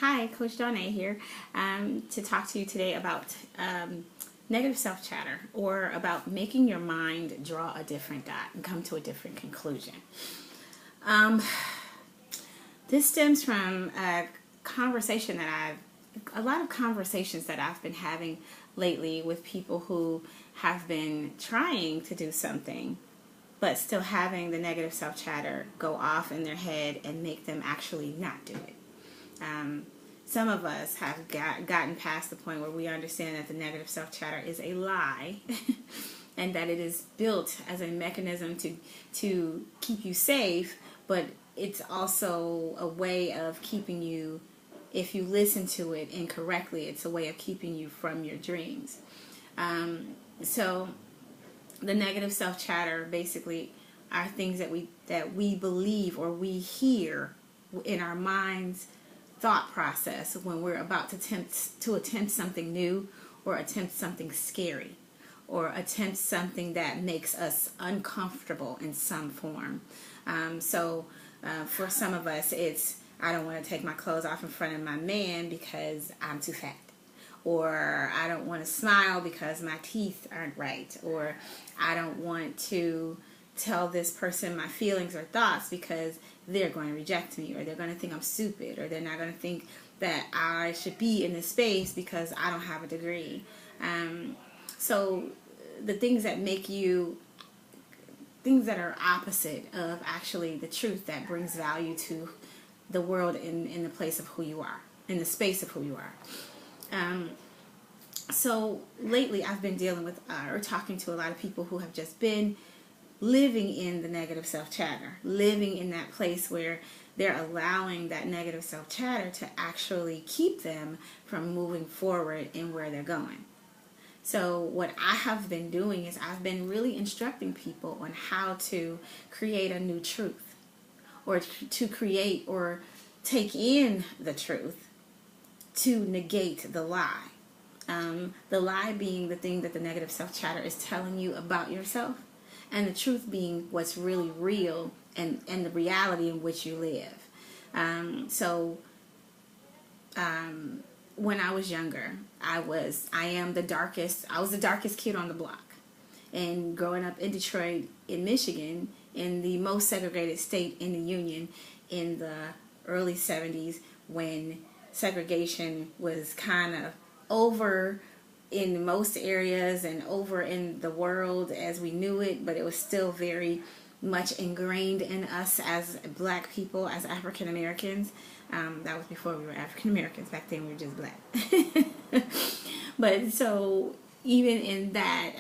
Hi, Coach Donna here to talk to you today about negative self-chatter, or about making your mind draw a different dot and come to a different conclusion. Um, this stems from a lot of conversations that I've been having lately with people who have been trying to do something but still having the negative self-chatter go off in their head and make them actually not do it. Some of us have gotten past the point where we understand that the negative self-chatter is a lie and that it is built as a mechanism to keep you safe, but it's also a way of keeping you, if you listen to it incorrectly, it's a way of keeping you from your dreams. So the negative self-chatter basically are things that we believe or we hear in our minds thought process when we're about to attempt something new, or attempt something scary, or attempt something that makes us uncomfortable in some form. For some of us, it's, I don't want to take my clothes off in front of my man because I'm too fat, or I don't want to smile because my teeth aren't right, or I don't want to tell this person my feelings or thoughts because they're going to reject me, or they're going to think I'm stupid, or they're not going to think that I should be in this space because I don't have a degree. So the things that things that are opposite of actually the truth that brings value to the world in the place of who you are, in the space of who you are. So lately I've been dealing with or talking to a lot of people who have just been living in the negative self-chatter, living in that place where they're allowing that negative self-chatter to actually keep them from moving forward in where they're going. So what I have been doing is I've been really instructing people on how to create a new truth, or to create or take in the truth to negate the lie. The lie being the thing that the negative self-chatter is telling you about yourself, and the truth being what's really real and the reality in which you live. When I was younger, I was the darkest kid on the block. And growing up in Detroit, in Michigan, in the most segregated state in the Union, in the early 70s, when segregation was kind of over in most areas and over in the world as we knew it, but it was still very much ingrained in us as black people, as African Americans. That was before we were African Americans. Back then we were just black. But so even in that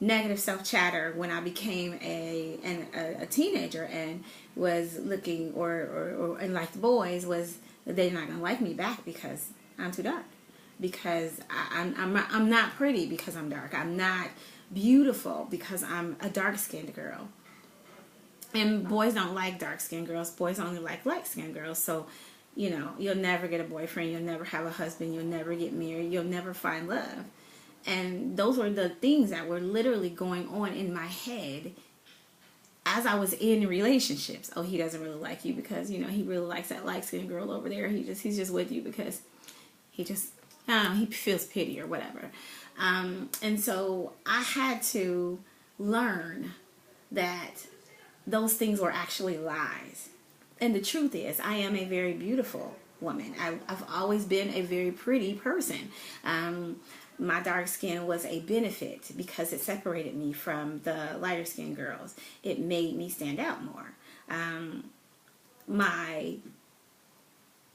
negative self-chatter, when I became a teenager and was looking and like the boys, was that they're not gonna like me back because I'm too dark, because I'm not pretty because I'm dark. I'm not beautiful because I'm a dark-skinned girl. And boys don't like dark-skinned girls. Boys only like light-skinned girls. So, you'll never get a boyfriend. You'll never have a husband. You'll never get married. You'll never find love. And those were the things that were literally going on in my head as I was in relationships. Oh, he doesn't really like you because, he really likes that light-skinned girl over there. He's just with you because he feels pity or whatever. And so I had to learn that those things were actually lies. And the truth is, I am a very beautiful woman. I've always been a very pretty person. My dark skin was a benefit because it separated me from the lighter skinned girls. It made me stand out more. My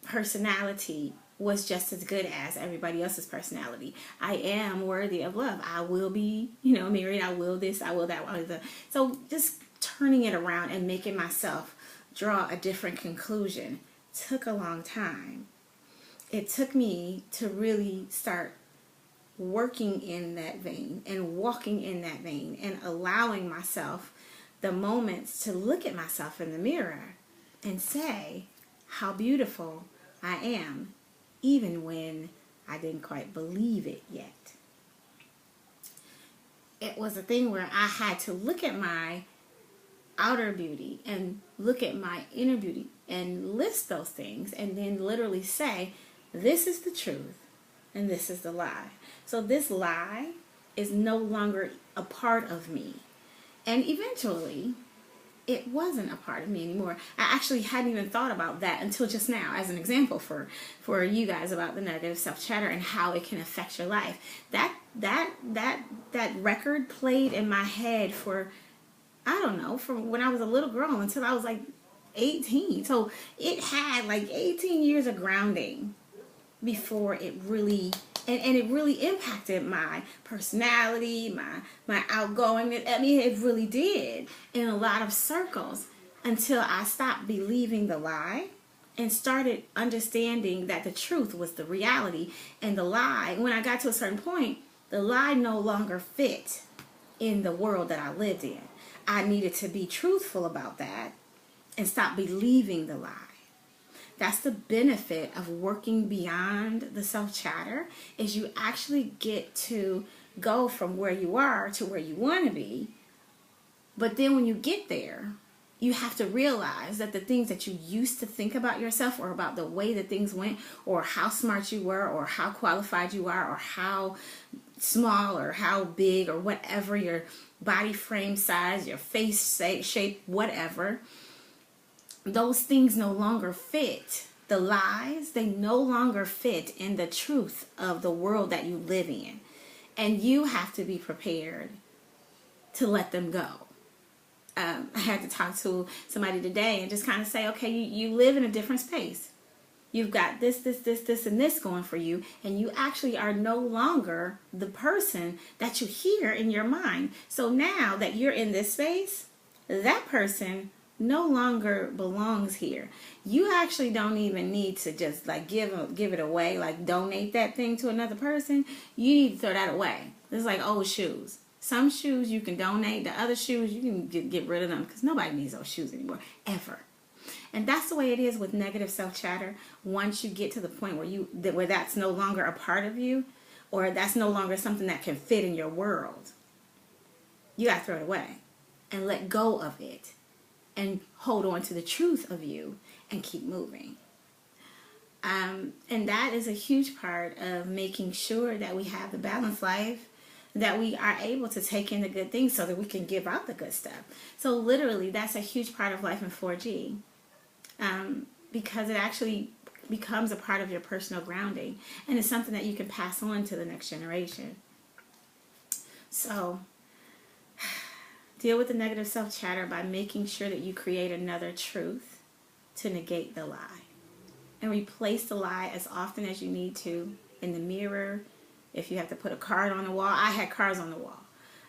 personality was just as good as everybody else's personality. I am worthy of love. I will be, married. I will this, I will that. I will that. So just turning it around and making myself draw a different conclusion took a long time. It took me to really start working in that vein and walking in that vein and allowing myself the moments to look at myself in the mirror and say how beautiful I am, even when I didn't quite believe it yet. It was a thing where I had to look at my outer beauty and look at my inner beauty and list those things and then literally say, this is the truth and this is the lie. So this lie is no longer a part of me. And eventually, it wasn't a part of me anymore. I actually hadn't even thought about that until just now as an example for you guys about the negative self-chatter and how it can affect your life. That record played in my head for, I don't know, from when I was a little girl until I was like 18. So it had like 18 years of grounding before it really, and it really impacted my personality, my outgoingness. I mean, it really did in a lot of circles until I stopped believing the lie and started understanding that the truth was the reality. And the lie, when I got to a certain point, the lie no longer fit in the world that I lived in. I needed to be truthful about that and stop believing the lie. That's the benefit of working beyond the self-chatter, is you actually get to go from where you are to where you want to be. But then when you get there, you have to realize that the things that you used to think about yourself or about the way that things went or how smart you were or how qualified you are or how small or how big or whatever your body frame size, your face shape, whatever, those things no longer fit. The lies, they no longer fit in the truth of the world that you live in. And you have to be prepared to let them go. I had to talk to somebody today and just kind of say, okay, you live in a different space. You've got this, and this going for you. And you actually are no longer the person that you hear in your mind. So now that you're in this space, that person no longer belongs here. You actually don't even need to just like give it away, like donate that thing to another person. You need to throw that away. It's like old shoes. Some shoes you can donate. The other shoes you can get rid of them because nobody needs those shoes anymore, ever. And that's the way it is with negative self-chatter. Once you get to the point where that's no longer a part of you, or that's no longer something that can fit in your world, you got to throw it away and let go of it and hold on to the truth of you and keep moving. And that is a huge part of making sure that we have the balanced life, that we are able to take in the good things so that we can give out the good stuff. So literally, that's a huge part of life in 4G, because it actually becomes a part of your personal grounding, and it's something that you can pass on to the next generation. So deal with the negative self-chatter by making sure that you create another truth to negate the lie. And replace the lie as often as you need to in the mirror. If you have to put a card on the wall, I had cards on the wall.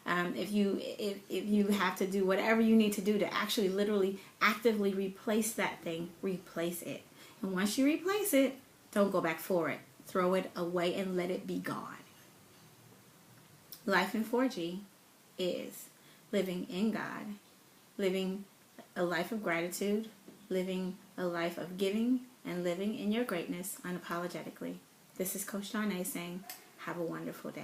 If you have to do whatever you need to do to actually literally actively replace that thing, replace it. And once you replace it, don't go back for it. Throw it away and let it be gone. Life in 4G is living in God, living a life of gratitude, living a life of giving, and living in your greatness unapologetically. This is Coach Darnay saying, have a wonderful day.